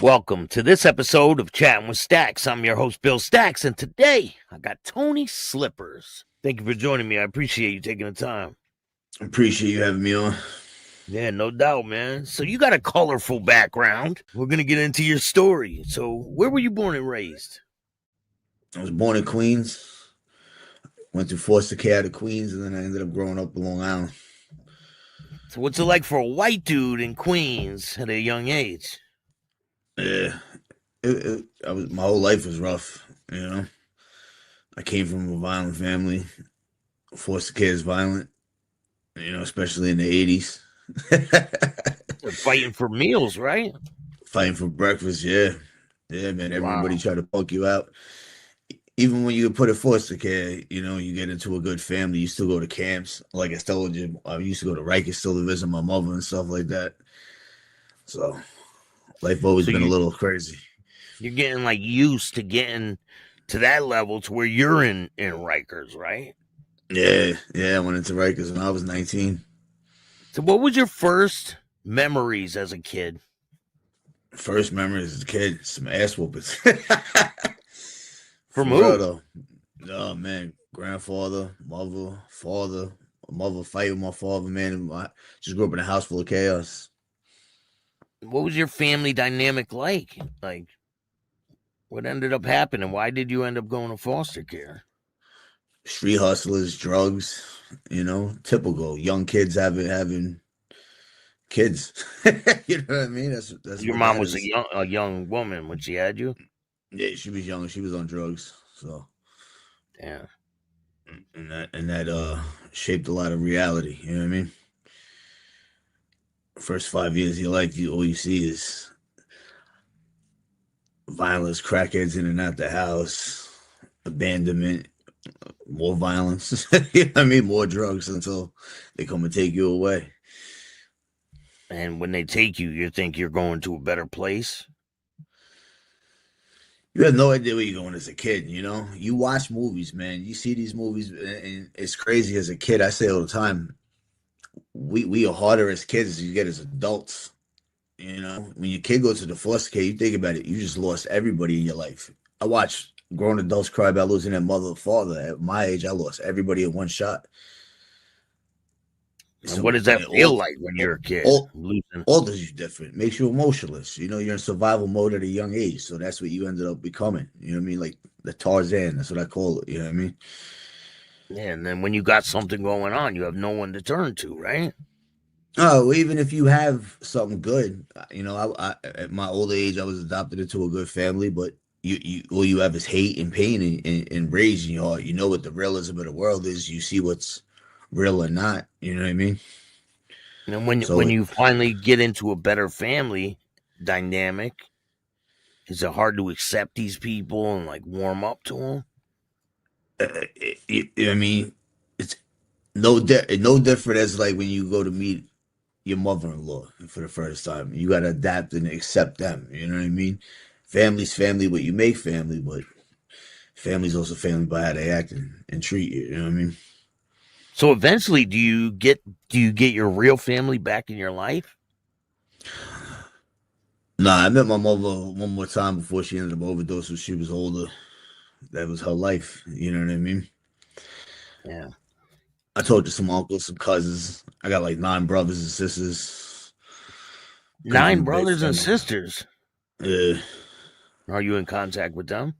Welcome to this episode of Chatting with Stacks. I'm your host, Bill Stacks, and today I got Tony Slippaz. Thank you for joining me. I appreciate you taking the time. Appreciate you having me on. Yeah, no doubt, man. So you got a colorful background. We're going to get into your story. So where were you born and raised? I was born in Queens. Went through foster care out of Queens, and then I ended up growing up in Long Island. So what's it like for a white dude in Queens at a young age? Yeah, my whole life was rough, I came from a violent family. Foster care is violent, especially in the 80s. They're fighting for meals, right? Fighting for breakfast, yeah. Yeah, man, everybody tried to punk you out. Even when you put in foster care, you get into a good family, you still go to camps. Like I told you, I used to go to Rikers still to visit my mother and stuff like that. So life always been a little crazy. You're getting used to getting to that level to where you're in Rikers, right? Yeah, I went into Rikers when I was 19. So what was your first memories as a kid? First memories as a kid, some ass whoopings. From who? Though. Oh man, grandfather, mother, father. My mother fight with my father, man. I just grew up in a house full of chaos. What was your family dynamic like? Like, what ended up happening? Why did you end up going to foster care? Street hustlers, drugs, typical young kids having kids. You know what I mean? That's your mom was a young woman when she had you. Yeah, she was young. She was on drugs, so yeah, and that shaped a lot of reality. You know what I mean? First 5 years of your life, all you see is violence, crackheads in and out the house, abandonment, more violence. You know what I mean? More drugs until they come and take you away. And when they take you, you think you're going to a better place? You have no idea where you're going as a kid, You watch movies, man. You see these movies, and it's crazy as a kid. I say all the time, we are harder as kids as you get as adults. When your kid goes to the foster care, you think about it, you just lost everybody in your life. I watch grown adults cry about losing their mother or father. At my age, I lost everybody in one shot. So what does that feel like when you're a kid? All this is different. Makes you emotionless. You're in survival mode at a young age. So that's what you ended up becoming. You know what I mean? Like the Tarzan. That's what I call it. You know what I mean? Yeah, and then when you got something going on, you have no one to turn to, right? Oh, even if you have something good, I at my older age, I was adopted into a good family, but all you have is hate and pain and rage in your heart. You know what the realism of the world is. You see what's real or not. You know what I mean? And when you finally get into a better family dynamic, is it hard to accept these people and warm up to them? I mean, it's no different as when you go to meet your mother-in-law for the first time. You got to adapt and accept them. You know what I mean? Family's family, what you make family, but family's also family by how they act and treat you. You know what I mean? So eventually, do you get your real family back in your life? Nah, I met my mother one more time before she ended up overdosing when she was older. That was her life. You know what I mean? Yeah. I talked to some uncles, some cousins. I got 9 brothers and sisters. 9 brothers and sisters? Yeah. Are you in contact with them?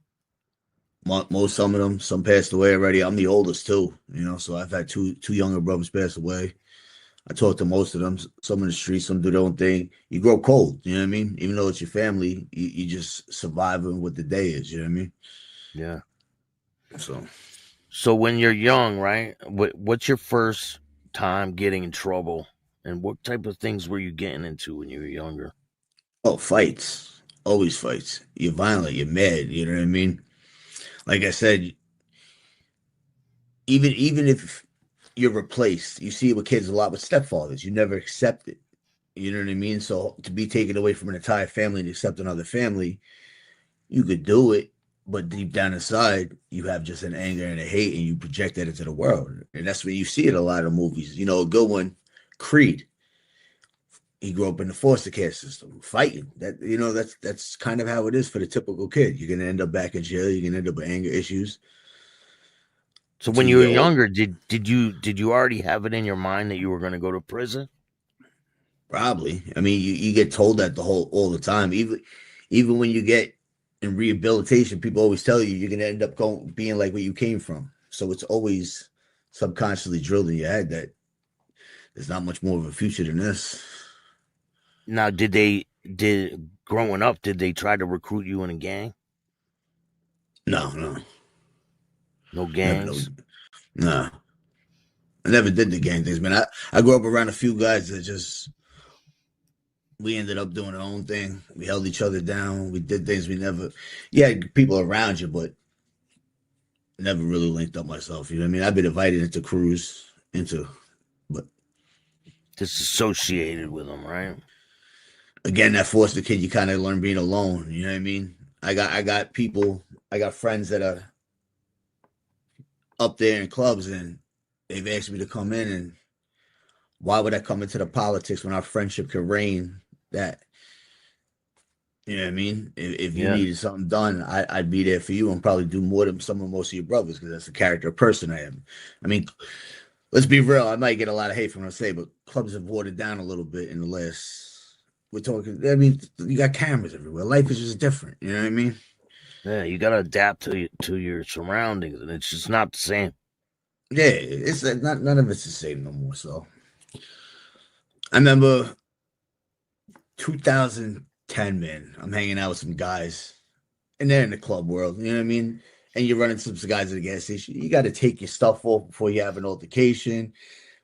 Most, some of them, some passed away already. I'm the oldest too, so I've had two younger brothers pass away. I talk to most of them. Some in the streets, some do their own thing. You grow cold, you know what I mean? Even though it's your family, you just surviving what the day is, you know what I mean? Yeah. So when you're young, right? What's your first time getting in trouble, and what type of things were you getting into when you were younger? Oh, fights, always fights. You're violent, you're mad, you know what I mean? Like I said, even if you're replaced, you see it with kids a lot with stepfathers. You never accept it. You know what I mean? So to be taken away from an entire family and accept another family, you could do it, but deep down inside, you have just an anger and a hate, and you project that into the world. And that's where you see it in a lot of movies. A good one, Creed. he grew up in the foster care system, fighting. That's kind of how it is for the typical kid. You're gonna end up back in jail. You're gonna end up with anger issues So until when you you were get old. younger, did you already have it in your mind that you were going to go to prison? Probably. I mean, you get told that all the time. Even when you get in rehabilitation, people always tell you you're gonna end up being like where you came from. So it's always subconsciously drilled in your head that there's not much more of a future than this. Now, did growing up, did they try to recruit you in a gang? No, no, No never no, gangs. nah. I never did the gang things, man. I grew up around a few guys that just we ended up doing our own thing. We held each other down. We did things we never. You had people around you, but never really linked up myself. You know what I mean? I've been invited into crews, but Disassociated with them, right? again, that foster kid, you kind of learn being alone. You know what I mean? I got people, I got friends that are up there in clubs, and they've asked me to come in. And why would I come into the politics when our friendship could reign? That you know what I mean? If you Yeah. needed something done, I'd be there for you and probably do more than most of your brothers because that's the character of person I am. I mean, let's be real. I might get a lot of hate from what I say, but clubs have watered down a little bit in the last. We're talking. I mean, you got cameras everywhere. Life is just different. You know what I mean? Yeah, you got to adapt to your surroundings, and it's just not the same. Yeah, it's not none of it's the same no more. So I remember 2010, man. I'm hanging out with some guys, and they're in the club world. You know what I mean? And you're running some guys at the gas station. You got to take your stuff off before you have an altercation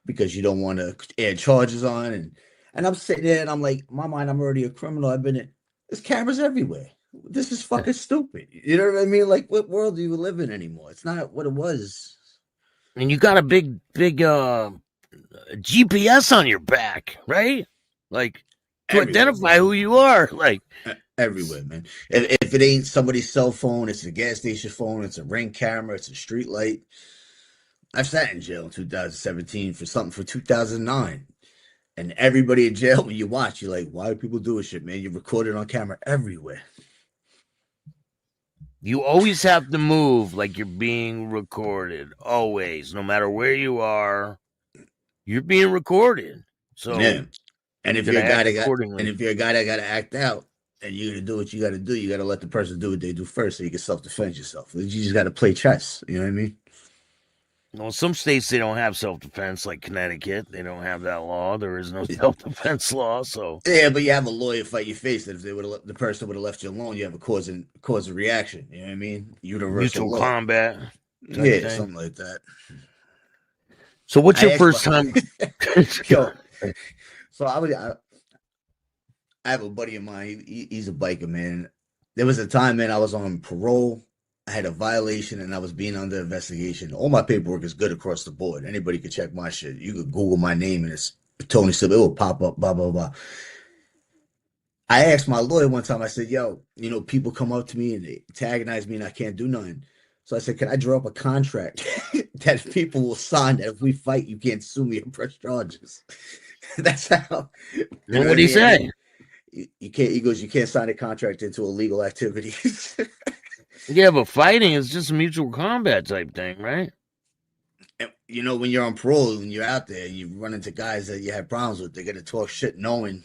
because you don't want to add charges on. And I'm sitting there, and I'm like, in my mind, I'm already a criminal. I've been in. There's cameras everywhere. This is fucking stupid. You know what I mean? Like, what world do you live in anymore? It's not what it was. And you got a big GPS on your back, right? Like to Everywhere, identify bro. who you are. Like, Everywhere, man. If it ain't somebody's cell phone, it's a gas station phone, it's a ring camera, it's a street light. I've sat in jail in 2017 for something for 2009. And everybody in jail, when you watch, you're like, why do people do this shit, man? You're recorded on camera everywhere. you always have to move like you're being recorded. Always, no matter where you are, you're being recorded. Yeah. So And you if got you're to a guy act that got and accordingly. if you're a guy that gotta act out and you're gonna do what you gotta do, you gotta let the person do what they do first so you can self-defend yourself. You just gotta play chess. You know what I mean? Well, some states they don't have self defense, like Connecticut. They don't have that law. There is no self defense law. So Yeah, but you have a lawyer fight your face that if they would have the person would have left you alone, you have a cause and reaction. You know what I mean? Universal mutual law. combat type Yeah, thing. something like that. So what's your I asked my first time? yo, so I have a buddy of mine. He's a biker, man. There was a time, man, I was on parole. I had a violation and I was being under investigation. All my paperwork is good across the board. Anybody could check my shit. You could Google my name and it's Tony Slippaz. It will pop up, blah, blah, blah. I asked my lawyer one time, I said, yo, people come up to me and they antagonize me and I can't do nothing. So I said, can I draw up a contract that people will sign that if we fight, you can't sue me and press charges? That's how, you And know what what I do you mean? I say? mean, you can't, he goes, you can't sign a contract into illegal activities. Yeah, but fighting is just a mutual combat type thing, right? When you're on parole and you're out there and you run into guys that you have problems with, they're going to talk shit knowing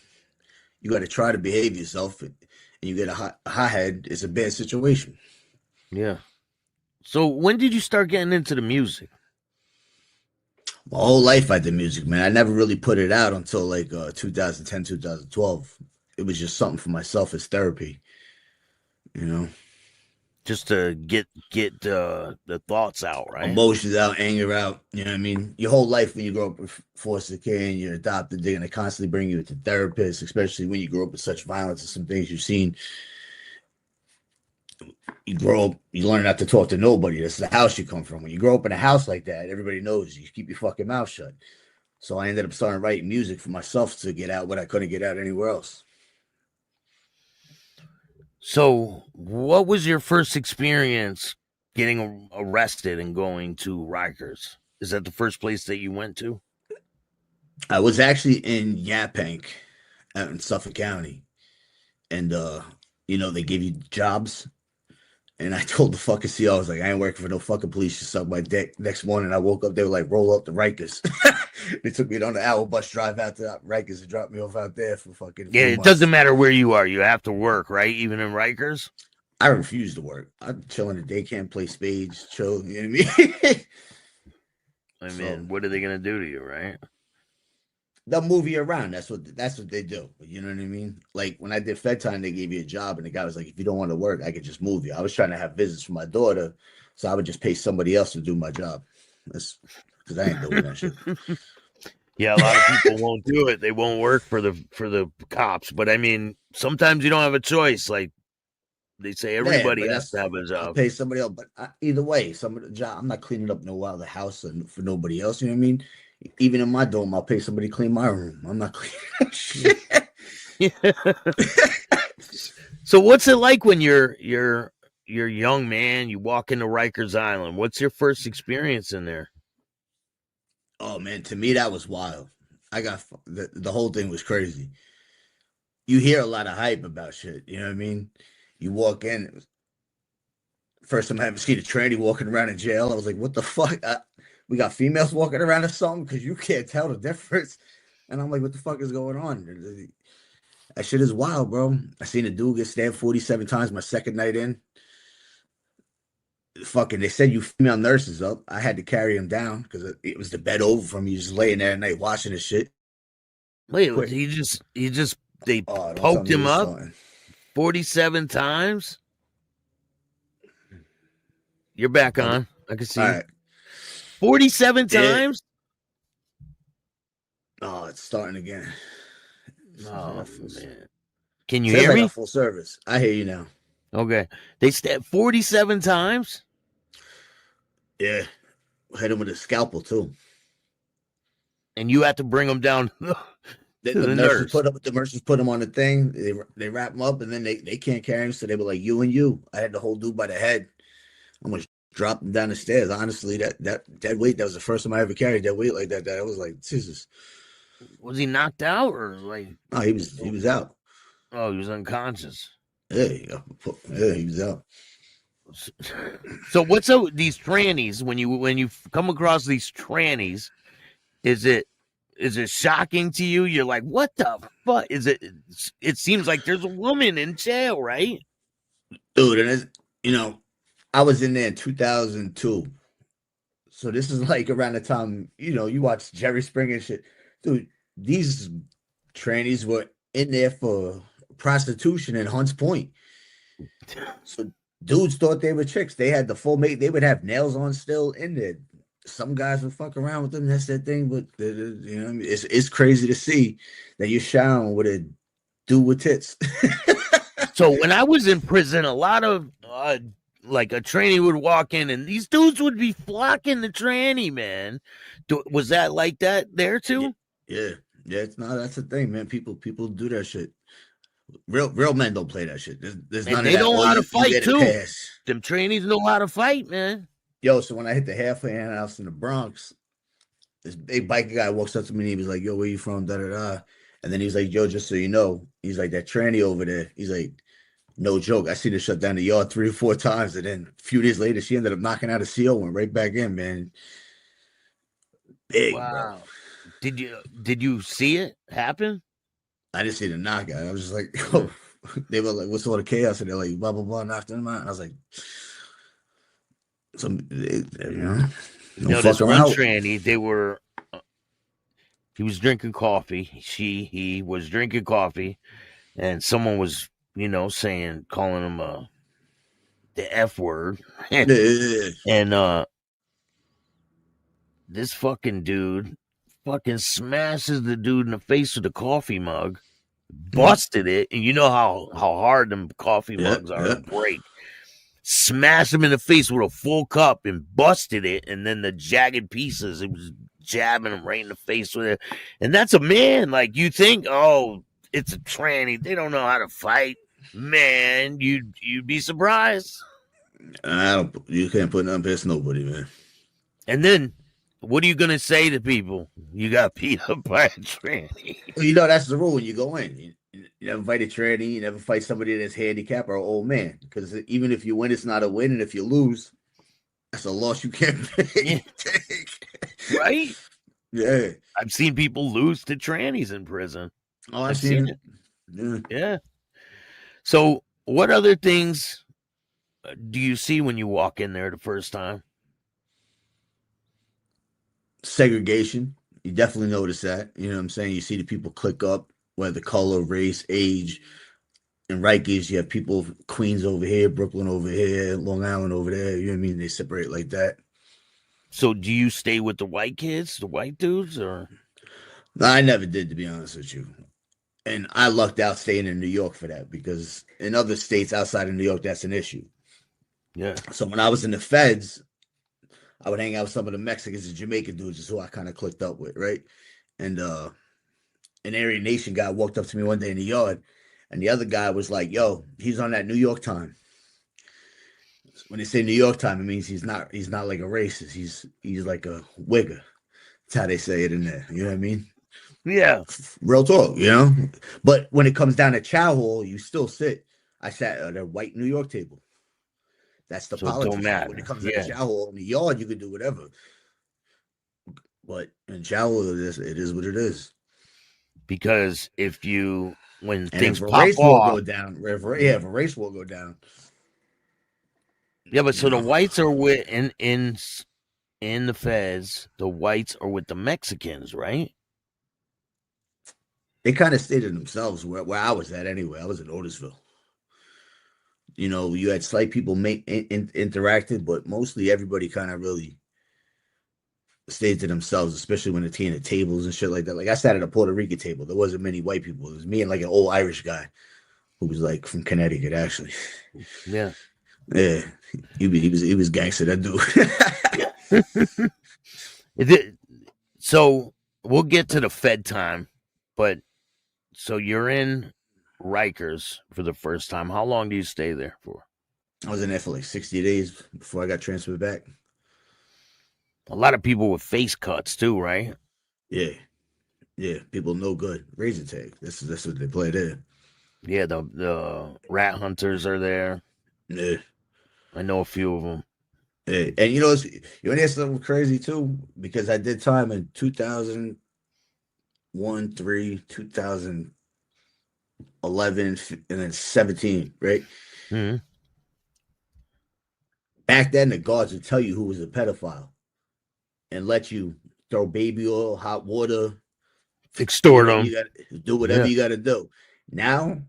you got to try to behave yourself and you get a hot head. It's a bad situation. Yeah. So when did you start getting into the music? My whole life I did music, man. I never really put it out until like 2010, 2012. It was just something for myself as therapy, you know. Just to get the thoughts out, right? Emotions out, anger out. You know what I mean? Your whole life when you grow up with foster care and you're adopted, they're gonna constantly bring you to therapists, especially when you grow up with such violence and some things you've seen. You grow up, you learn not to talk to nobody. That's the house you come from. When you grow up in a house like that, everybody knows you keep your fucking mouth shut. So I ended up starting writing music for myself to get out what I couldn't get out anywhere else. So what was your first experience getting arrested and going to Rikers? Is that the first place that you went to? I was actually in Yaphank out in Suffolk County, and they give you jobs. And I told the fucking CEO, I was like, I ain't working for no fucking police. You suck my dick. Next morning, I woke up, they were like, roll up to Rikers. They took me on the hour bus drive out to Rikers and dropped me off out there for fucking a Yeah, few it doesn't months. matter where you are. You have to work, right? Even in Rikers. I refuse to work. I'm chilling at day camp, play spades, chill. You know what I mean? I So mean, what are they gonna do to you, right? they'll move you around. That's what they do. You know what I mean? Like when I did Fed time, they gave you a job, and the guy was like, "If you don't want to work, I could just move you." I was trying to have visits for my daughter, so I would just pay somebody else to do my job. That's because I ain't doing that shit. Yeah, a lot of people won't do it. They won't work for the cops. But I mean, sometimes you don't have a choice. Like they say, everybody but has to have a I'll job. pay somebody else. But either way, some of the job, I'm not cleaning up no other house for nobody else. You know what I mean? Even in my dome, I'll pay somebody to clean my room. I'm not cleaning shit. So what's it like when you're young man? You walk into Rikers Island. What's your first experience in there? Oh man, to me that was wild. I got the whole thing was crazy. You hear a lot of hype about shit. You know what I mean? You walk in. It was, first time I ever seen a tranny walking around in jail. I was like, what the fuck? We got females walking around or something because you can't tell the difference. And I'm like, what the fuck is going on? That shit is wild, bro. I seen a dude get stabbed 47 times my second night in. Fucking, they said you female nurses up. I had to carry him down because it was the bed over from me, just laying there at night watching his shit. Wait, Quick. they Don't tell poked me him this up starting. 47 times? You're back on. I can see All you. right. 47 times? Oh, it's starting again. Oh, man. Can you Says hear I me? got full service. I hear you now. Okay. They stabbed 47 times? Yeah. Hit him with a scalpel, too. And you had to bring him down to The the nurses nurse. put him on the thing. They wrap him up, and then they can't carry him, so they were like, you and you. I had to hold dude by the head. I'm gonna drop him down the stairs. Honestly, that weight, that was the first time I ever carried that weight like that. That I was like, Jesus. Was he knocked out or like? Oh, he was out. Oh, he was unconscious. Yeah, he was out. So what's up with these trannies when you come across these trannies? Is it shocking to you? You're like, what the fuck? It seems like there's a woman in jail, right? Dude, and I was in there in 2002. So this is like around the time, you watch Jerry Springer and shit. Dude, these trannies were in there for prostitution in Hunts Point. So dudes thought they were chicks. They had the full mate. They would have nails on still in there. Some guys would fuck around with them. That's their thing. But what I mean? It's crazy to see that you're showering with a dude with tits. So when I was in prison, a lot of like a tranny would walk in, and these dudes would be flocking the tranny, man. Was that like that there too? Yeah. It's not. That's the thing, man. People do that shit. Real men don't play that shit. There's And none of they that. know Oh, how to you fight get a too. pass. Them trannies know how to fight, man. Yo, so when I hit the halfway house in the Bronx, this big biker guy walks up to me and he was like, "Yo, where you from?" Da da da. And then he was like, "Yo, just so you know," he's like, "that tranny over there." He's like, "No joke. I seen her shut down the yard 3 or 4 times, and then a few days later, she ended up knocking out a CO, went right back in, man. Big, bro. Wow. Did you see it happen? I didn't see the knockout. I was just like, yo." They were like, "What's all the chaos?" And they're like, "Blah blah blah," knocked them out. And I was like, don't No, fuck this one around. tranny, he was drinking coffee. He was drinking coffee, and someone was, calling him the F word. and this fucking dude fucking smashes the dude in the face with a coffee mug, busted it, and you know how hard them coffee mugs are to break. Smashed him in the face with a full cup and busted it, and then the jagged pieces, it was jabbing him right in the face with it. And that's a man. Like, you think, oh, it's a tranny, they don't know how to fight. Man, you'd be surprised. You can't put nothing past nobody, man. And then what are you gonna say to people? You got beat up by a tranny. Well, you know that's the rule when you go in. You never fight a tranny. You never fight somebody that's handicapped or an old man. Because even if you win, it's not a win, and if you lose, that's a loss you can't Yeah, take. right? Yeah. I've seen people lose to trannies in prison. Oh, I've I've seen seen it. it. Yeah. Yeah. So, what other things do you see when you walk in there the first time? Segregation. You definitely notice that. You know what I'm saying? You see the people click up, whether color, race, age. In Rikers, you have people, Queens over here, Brooklyn over here, Long Island over there. You know what I mean? They separate like that. So, do you stay with the white kids, the white dudes, or No, I never did, to be honest with you. And I lucked out staying in New York for that because in other states outside of New York, that's an issue. yeah? So when I was in the feds, I would hang out with some of the Mexicans and Jamaican dudes, is who I kind of clicked up with, right? And an Aryan Nation guy walked up to me one day in the yard, and the other guy was like, "Yo, he's on that New York time." When they say New York time, it means he's not like a racist. He's like a wigger. That's how they say it in there. You know what I mean? Yeah. Real talk, you know. But when it comes down to chow hall, you still sit. I sat at a white New York table. That's the So it don't politics. But when it matter. comes to the Yeah, chow hall in the yard, you can do whatever. But in chow hall, it is what it is. because if you when And things if a pop race war off, go down, if a race war go down, yeah. But you so the know, whites are with in the feds. The whites are with the Mexicans, right? they kind of stayed to themselves where I was at anyway. I was in Otisville. You know, you had slight people interacted, but mostly everybody kind of really stayed to themselves, especially when it came to tables and shit like that. Like I sat at a Puerto Rican table. There wasn't many white people. It was me and like an old Irish guy who was like from Connecticut, actually. Yeah. Yeah, he was gangster. That dude. Is it, so we'll get to the Fed time, but so you're in Rikers for the first time. How long do you stay there for? I was in there for like 60 days before I got transferred back. A lot of people with face cuts too, right? Yeah, yeah. People no good. Razor tag. That's what they play there. Yeah, the rat hunters are there. Yeah. I know a few of them. Yeah. And you know, you want to hear something crazy too? Because I did time in 2001, 3, 2011, and then 17, right? Mm-hmm. Back then, the guards would tell you who was a pedophile and let you throw baby oil, hot water, do Extort whatever them. you got, do whatever Yeah. you got to do. Now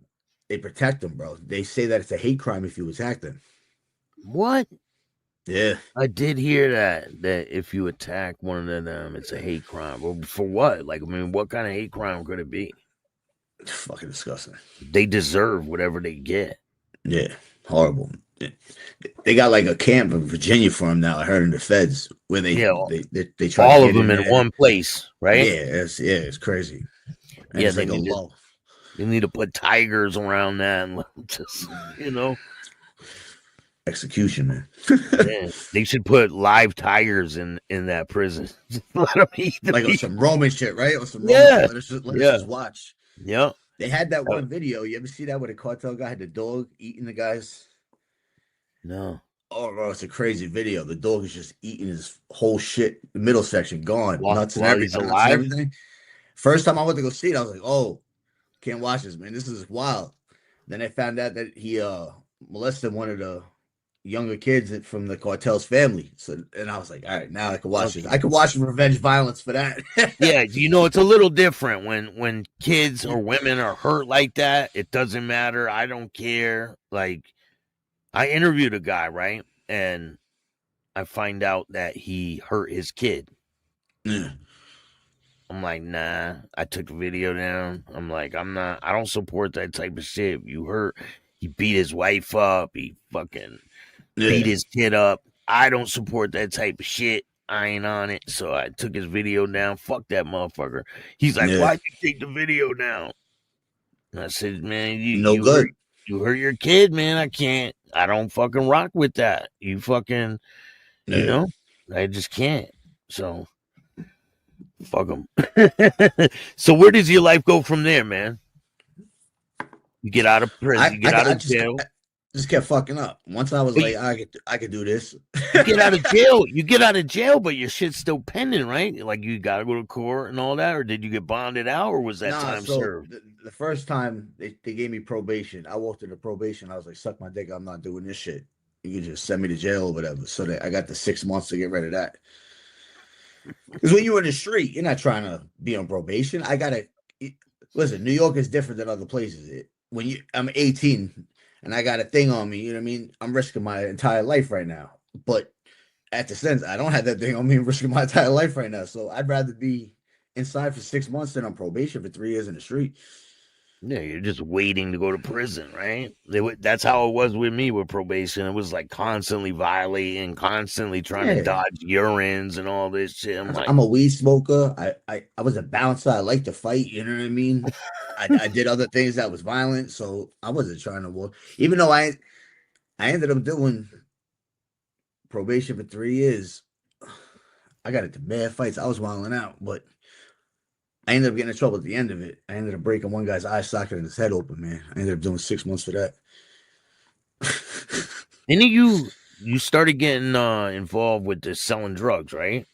they protect them, bro. They say that it's a hate crime if you attack them. What? Yeah, I did hear that if you attack one of them, it's a hate crime. Well, for what? Like, I mean, what kind of hate crime could it be? it's fucking disgusting. They deserve whatever they get. Yeah, horrible. Yeah. They got like a camp in Virginia for him now. I heard in the feds where they Yeah, they they, they try to all of get in them in there. one place, right? Yeah, it's crazy, and Yeah, it's like a lull. they need to put tigers around that and let 'em just Execution, man. yeah, they should put live tigers in that prison. Just let them eat the Like on people. some Roman shit, right? On some Roman shit. Yeah, Let us yeah, just watch. yeah. They had that Uh, one video. You ever see that where the cartel guy had the dog eating the guys? no, Oh, bro, it's a crazy video. The dog is just eating his whole shit, the middle section gone, while he's nuts and alive. everything. First time I went to go see it, I was like, "Oh, can't watch this, man. This is wild." Then I found out that he molested one of the younger kids from the cartel's family. So, and I was like, "All right, now I can watch this. I Okay. can watch revenge violence for that." Yeah, it's a little different when kids or women are hurt like that. It doesn't matter. I don't care. Like I interviewed a guy, right? And I find out that he hurt his kid. Yeah, I'm like, nah. I took the video down. I'm like, I don't support that type of shit. You hurt. He beat his wife up. He fucking beat yeah, his kid up. I don't support that type of shit. I ain't on it. So I took his video down. Fuck that motherfucker. He's like, yeah. why'd you take the video down? And I said, man, No good. you hurt your kid, man. I don't fucking rock with that. You fucking, you Yeah, know, I just can't. So Fuck them. So where does your life go from there, man? You get out of prison. You get out I of jail. just kept fucking up. Once I was But like, I could do this. you get out of jail. You get out of jail, but your shit's still pending, right? Like you got to go to court and all that, or did you get bonded out, or was that Nah, time so served? the first time they gave me probation, I walked into probation. I was like, suck my dick. I'm not doing this shit. You can just send me to jail or whatever. So that I got the 6 months to get rid of that. Because when you're in the street, you're not trying to be on probation. I gotta listen. New York is different than other places. I'm 18 and I got a thing on me, you know what I mean? I'm risking my entire life right now. But at the sense, I don't have that thing on me. I'm risking my entire life right now. So I'd rather be inside for 6 months than on probation for 3 years in the street. Yeah, you're just waiting to go to prison, right? That's how it was with me with probation. It was like constantly violating, constantly trying to Yeah. dodge urines and all this shit. I'm like, I'm a weed smoker. I was a bouncer. I like to fight. You know what I mean? I did other things that was violent, so I wasn't trying to work. Even though I ended up doing probation for 3 years. I got into bad fights. I was wilding out, but I ended up getting in trouble at the end of it. I ended up breaking one guy's eye socket and his head open, man. I ended up doing 6 months for that. didn't you started getting involved with the selling drugs, right?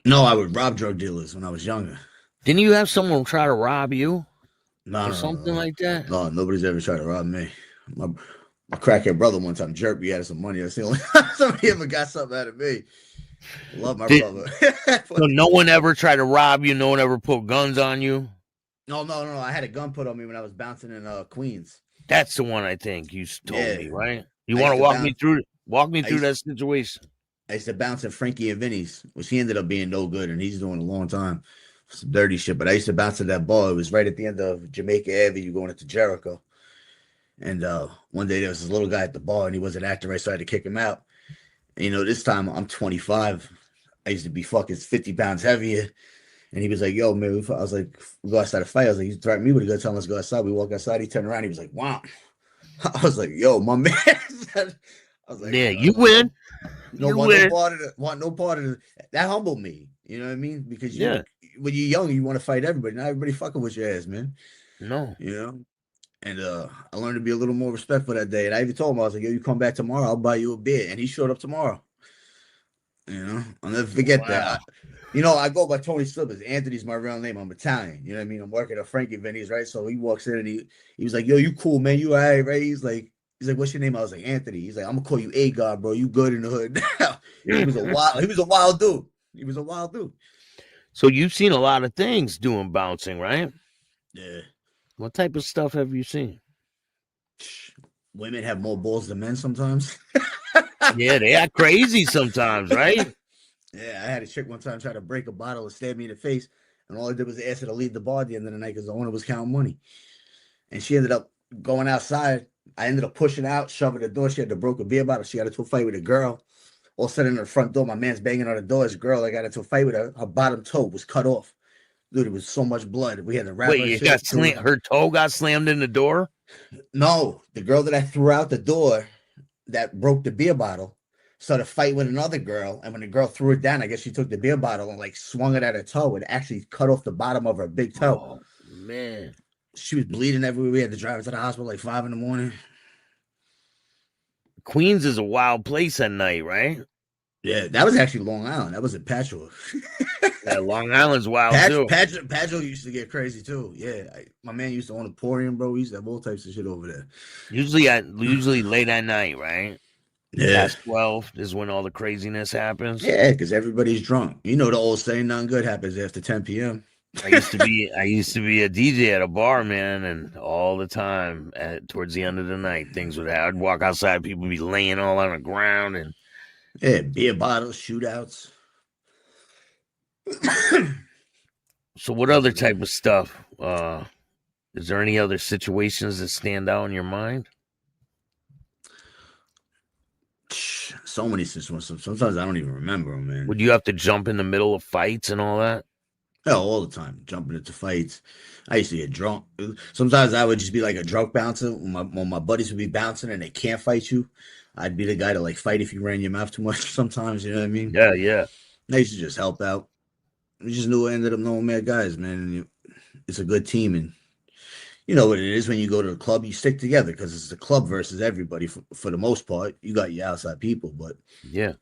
No, I would rob drug dealers when I was younger. Didn't you have someone try to rob you No, or no, no, something no. like that? No, nobody's ever tried to rob me. My, my crackhead brother one time jerked me out of some money. That's the only somebody ever got something out of me. Love my Did brother. So no one ever tried to rob you? No one ever put guns on you? No. I had a gun put on me when I was bouncing in Queens. That's the one I think you told me, Yeah. right? You I want used to to bounce. walk me I through used that situation? I used to bounce at Frankie and Vinny's, which he ended up being no good, and he's doing a long time. Some dirty shit. But I used to bounce at that bar. It was right at the end of Jamaica Avenue going into Jericho. And one day there was this little guy at the bar and he wasn't acting right, so I had to kick him out. And, this time I'm 25. I used to be fucking 50 pounds heavier. And he was like, yo, man, I was like, we go outside to fight. I was like, you threatened me with a gun, telling us to go outside. We walk outside. He turned around. He was like, wow. I was like, yo, my man. I was like, Yeah, you win. don't You want no win. part of it. Want no part of it. That humbled me. You know what I mean? Because Yeah. when you're young, you want to fight everybody. Not everybody fucking with your ass, man. No. You know? And I learned to be a little more respectful that day. And I even told him, I was like, yo, you come back tomorrow, I'll buy you a beer. And he showed up tomorrow. I'll never forget that. Wow. I go by Tony Slippaz. Anthony's my real name. I'm Italian. You know what I mean? I'm working at Frankie Vinny's, right? So he walks in and he was like, yo, you cool, man. You all right? He's like, what's your name? I was like, Anthony. He's like, I'm gonna call you A God, bro. You good in the hood now. He was a wild dude. He was a wild dude. So you've seen a lot of things doing bouncing, right? Yeah. What type of stuff have you seen? Women have more balls than men sometimes. Yeah, they act crazy sometimes, right? Yeah, I had a chick one time try to break a bottle and stab me in the face, and all I did was ask her to leave the bar at the end of the night because the owner was counting money. And she ended up going outside. I ended up pushing out, shoving the door. She had to broke a beer bottle. She got into a fight with a girl. All of a sudden, in the front door, my man's banging on the door. This girl, I got into a fight with her. Her bottom toe was cut off. Dude, it was so much blood. We had to wrap Wait, her you shit. got her toe got slammed in the door? No, the girl that I threw out the door that broke the beer bottle started fighting with another girl. And when the girl threw it down, I guess she took the beer bottle and like swung it at her toe and actually cut off the bottom of her big toe. Oh, man. She was bleeding everywhere. We had to drive her to the hospital like 5 in the morning. Queens is a wild place at night, right? Yeah, that was actually Long Island. That was in Patchogue. Yeah, Long Island's wild too. Patchogue used to get crazy too. Yeah, my man used to own a Emporium, bro. We used to have all types of shit over there. Usually late at night, right? Yeah, Past 12 is when all the craziness happens. yeah, because everybody's drunk. You know the old saying, "Nothing good happens after 10 p.m." I used to be a DJ at a bar, man, and all the time towards the end of the night, things would happen. I'd walk outside, people would be laying all on the ground, and Yeah, beer bottles, shootouts. so what other type of stuff? Is there any other situations that stand out in your mind? So many situations. Sometimes I don't even remember them, man. Would you have to jump in the middle of fights and all that? Oh, all the time, jumping into fights. I used to get drunk. Sometimes I would just be like a drunk bouncer when my buddies would be bouncing and they can't fight you. I'd be the guy to like fight if you ran your mouth too much. Sometimes, you know what I mean? Yeah, yeah. I used to just help out. We just knew I ended up knowing mad guys, man. And it's a good team, and you know what it is when you go to a club, you stick together because it's a club versus everybody for the most part. You got your outside people, but Yeah.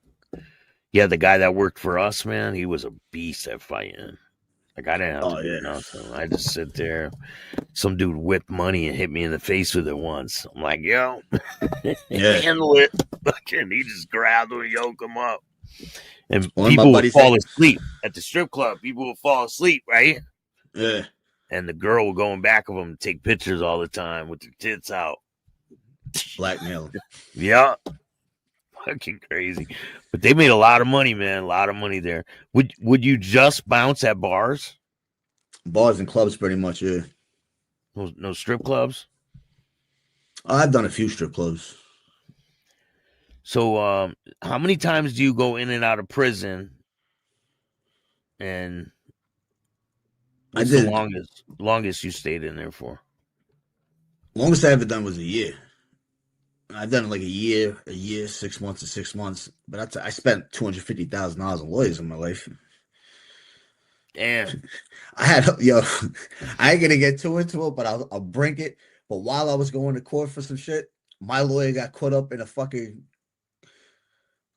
Yeah, the guy that worked for us, man, he was a beast at fighting. Like I didn't have to oh do yeah, nothing. I just sit there. Some dude whipped money and hit me in the face with it once. I'm like, yo, yeah. handle it. Fucking, he just grabbed him and yoked him up. And One of my people would buddies fall said, asleep at the strip club. People would fall asleep, right? yeah, And the girl would go in back of them and take pictures all the time with their tits out. blackmail. Yeah, fucking crazy. But they made a lot of money, man. A lot of money there. Would you just bounce at bars? Bars and clubs, pretty much. Yeah, No strip clubs. I've done a few strip clubs. So, how many times do you go in and out of prison? And I what's the did. longest you stayed in there for? Longest I ever done was a year. I've done like a year, 6 months, or 6 months. But I spent $250,000 on lawyers in my life. Damn. I had yo, I ain't gonna get too into it, but I'll bring it. But while I was going to court for some shit, my lawyer got caught up in a fucking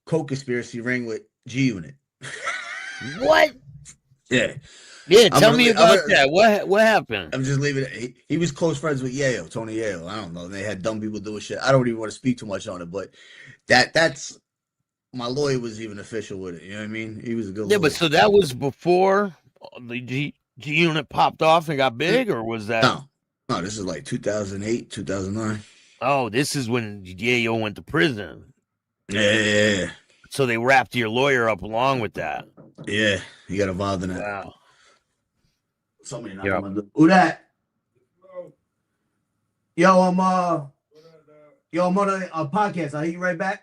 co-conspiracy ring with G Unit. What? Yeah. Yeah, I'm tell gonna, me I'm about gonna, that. What happened? I'm just leaving it. He was close friends with Yale, Tony Yale. I don't know. They had dumb people doing shit. I don't even want to speak too much on it, but that's my lawyer was even official with it. You know what I mean? He was a good Yeah, but lawyer. so that was before the G unit popped off and got big, or was that? No, no, this is like 2008, 2009. Oh, this is when Yayo went to prison. Yeah, So they wrapped your lawyer up along with that. yeah. He got involved in that. Wow. Somebody knocking Yeah. on my door. Who that? Yo, I'm on a podcast. I'll hit you right back.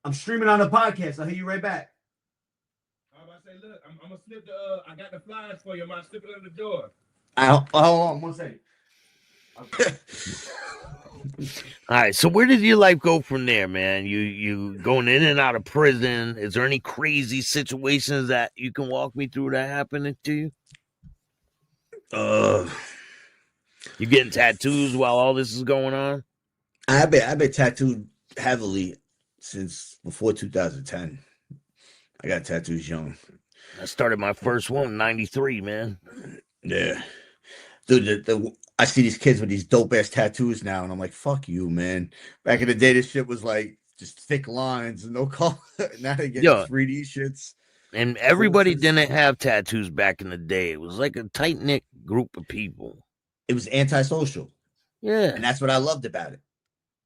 I'm streaming on the podcast. I'll hit you right back. I'm about to say, look, I'm gonna slip I got the flyers for you. I'm gonna slip it under the door. Hold on 1 second. All right. So where did your life go from there, man? You going in and out of prison? Is there any crazy situations that you can walk me through that happened to you? You getting tattoos while all this is going on? I've been tattooed heavily since before 2010. I got tattoos young. I started my first one in '93, man. Yeah, dude. I see these kids with these dope ass tattoos now, and I'm like, fuck you, man. Back in the day, this shit was like just thick lines and no color. Now they get 3D shits. And everybody didn't have tattoos back in the day. It was like a tight knit group of people. It was antisocial. Yeah, and that's what I loved about it.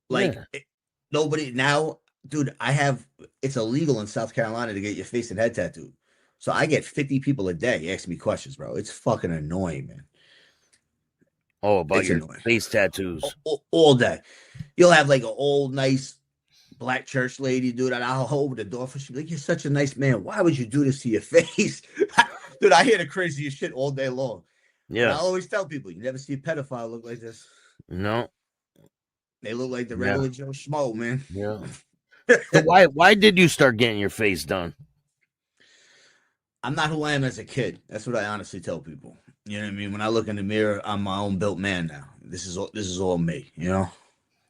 Like nobody now, dude. It's illegal in South Carolina to get your face and head tattooed. So I get 50 people a day asking me questions, bro. It's fucking annoying, man. Oh, about your face tattoos. All day. You'll have like an old, nice black church lady, dude, and I'll hold the door for she like, you're such a nice man. Why would you do this to your face? Dude, I hear the craziest shit all day long. Yeah. And I always tell people, you never see a pedophile look like this. No. They look like the regular Joe Schmo, man. Yeah. So why did you start getting your face done? I'm not who I am as a kid. That's what I honestly tell people. You know what I mean? When I look in the mirror, I'm my own built man now. This is all me, you know?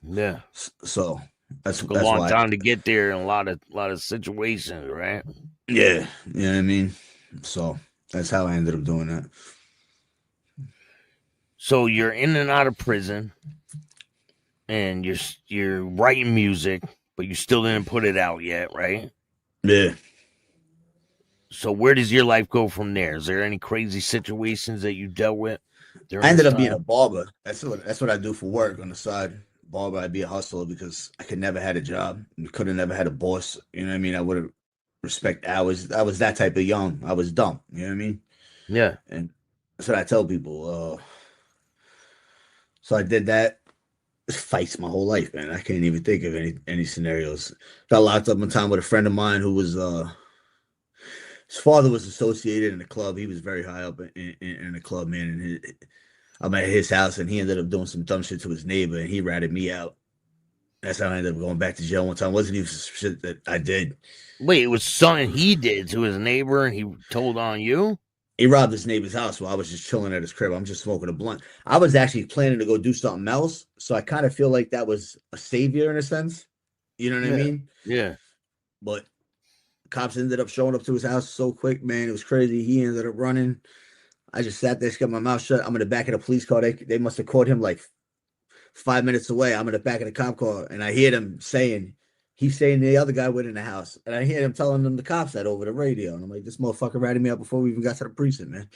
Yeah. So that's a long time to get there in a lot of situations, right? Yeah. You know what I mean? So that's how I ended up doing that. So you're in and out of prison and you're writing music, but you still didn't put it out yet, right? Yeah. So where does your life go from there? Is there any crazy situations that you dealt with? I ended up being a barber. That's what I do for work on the side. Barber, I'd be a hustler because I could never had a job. Could have never had a boss. You know what I mean? I would have respect hours. I was that type of young. I was dumb. You know what I mean? Yeah. And that's what I tell people. So I did that. Fights my whole life, man. I can't even think of any scenarios. Got locked up one time with a friend of mine who was his father was associated in the club. He was very high up in the club, man. And I'm at his house, and he ended up doing some dumb shit to his neighbor, and he ratted me out. That's how I ended up going back to jail one time. It wasn't even some shit that I did. Wait, it was something he did to his neighbor, and he told on you. He robbed his neighbor's house while I was just chilling at his crib. I'm just smoking a blunt. I was actually planning to go do something else, so I kind of feel like that was a savior in a sense. You know what I mean? Yeah. But cops ended up showing up to his house so quick, man. It was crazy. He ended up running. I just sat there, kept my mouth shut. I'm in the back of the police car. They must have caught him like 5 minutes away. I'm in the back of the cop car, and I hear them saying, he's saying the other guy went in the house. And I hear them telling them the cops that over the radio. And I'm like, this motherfucker ratted me out before we even got to the precinct, man.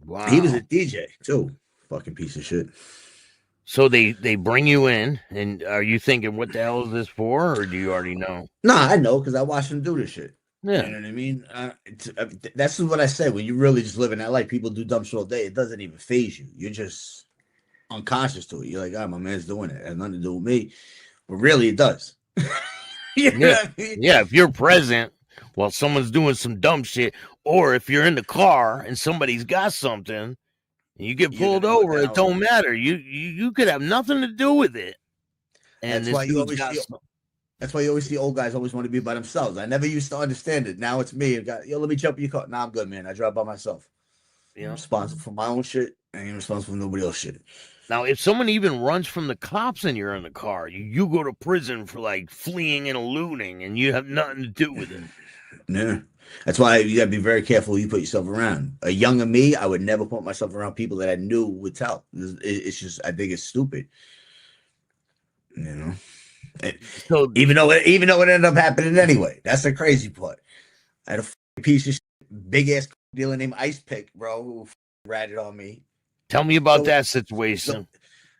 Wow. He was a DJ, too. Fucking piece of shit. So they bring you in, and are you thinking, what the hell is this for, or do you already know? Nah, I know, because I watched him do this shit. Yeah. You know what I mean? That's what I said. When you really just live in that life, people do dumb shit all day. It doesn't even phase you. You're just unconscious to it. You're like, my man's doing it. It has nothing to do with me. But really, it does. You know what I mean? Yeah, if you're present while someone's doing some dumb shit, or if you're in the car and somebody's got something, and you get pulled over, it don't matter. You could have nothing to do with it. And that's why you always see old guys always want to be by themselves. I never used to understand it. Now it's me. Let me jump in your car. Nah, I'm good, man. I drive by myself. I'm responsible for my own shit. I ain't responsible for nobody else's shit. Now, if someone even runs from the cops and you're in the car, you go to prison for like fleeing and eluding, and you have nothing to do with it. Yeah. That's why you gotta be very careful who you put yourself around. A younger me, I would never put myself around people that I knew would tell. It's just, I think it's stupid. You know? So, even though it ended up happening anyway. That's the crazy part. I had a piece of shit, big ass dealer named Ice Pick, bro, who ratted on me. Tell me about that situation.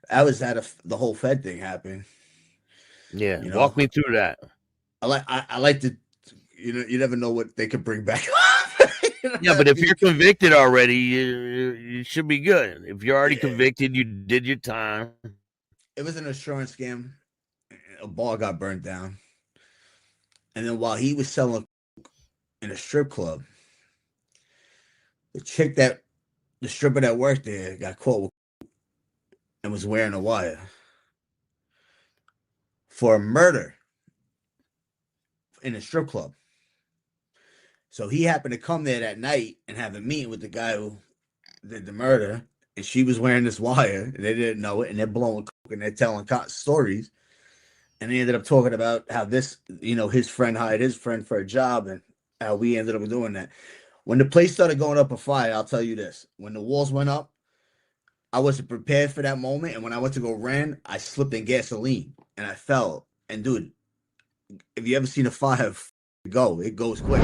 I was at the whole Fed thing happened. Yeah, you know? Walk me through that. I like to, you never know what they could bring back. Yeah, but if you're convicted already, you should be good. If you're already convicted, you did your time. It was an insurance scam. A bar got burnt down, and then while he was selling in a strip club, the stripper that worked there got caught and was wearing a wire for a murder in a strip club. So he happened to come there that night and have a meeting with the guy who did the murder, and she was wearing this wire, and they didn't know it, and they're blowing coke and they're telling stories. And he ended up talking about how this, his friend hired his friend for a job and how we ended up doing that. When the place started going up a fire, I'll tell you this. When the walls went up, I wasn't prepared for that moment. And when I went to go run, I slipped in gasoline and I fell. And dude, if you ever seen a fire go, it goes quick.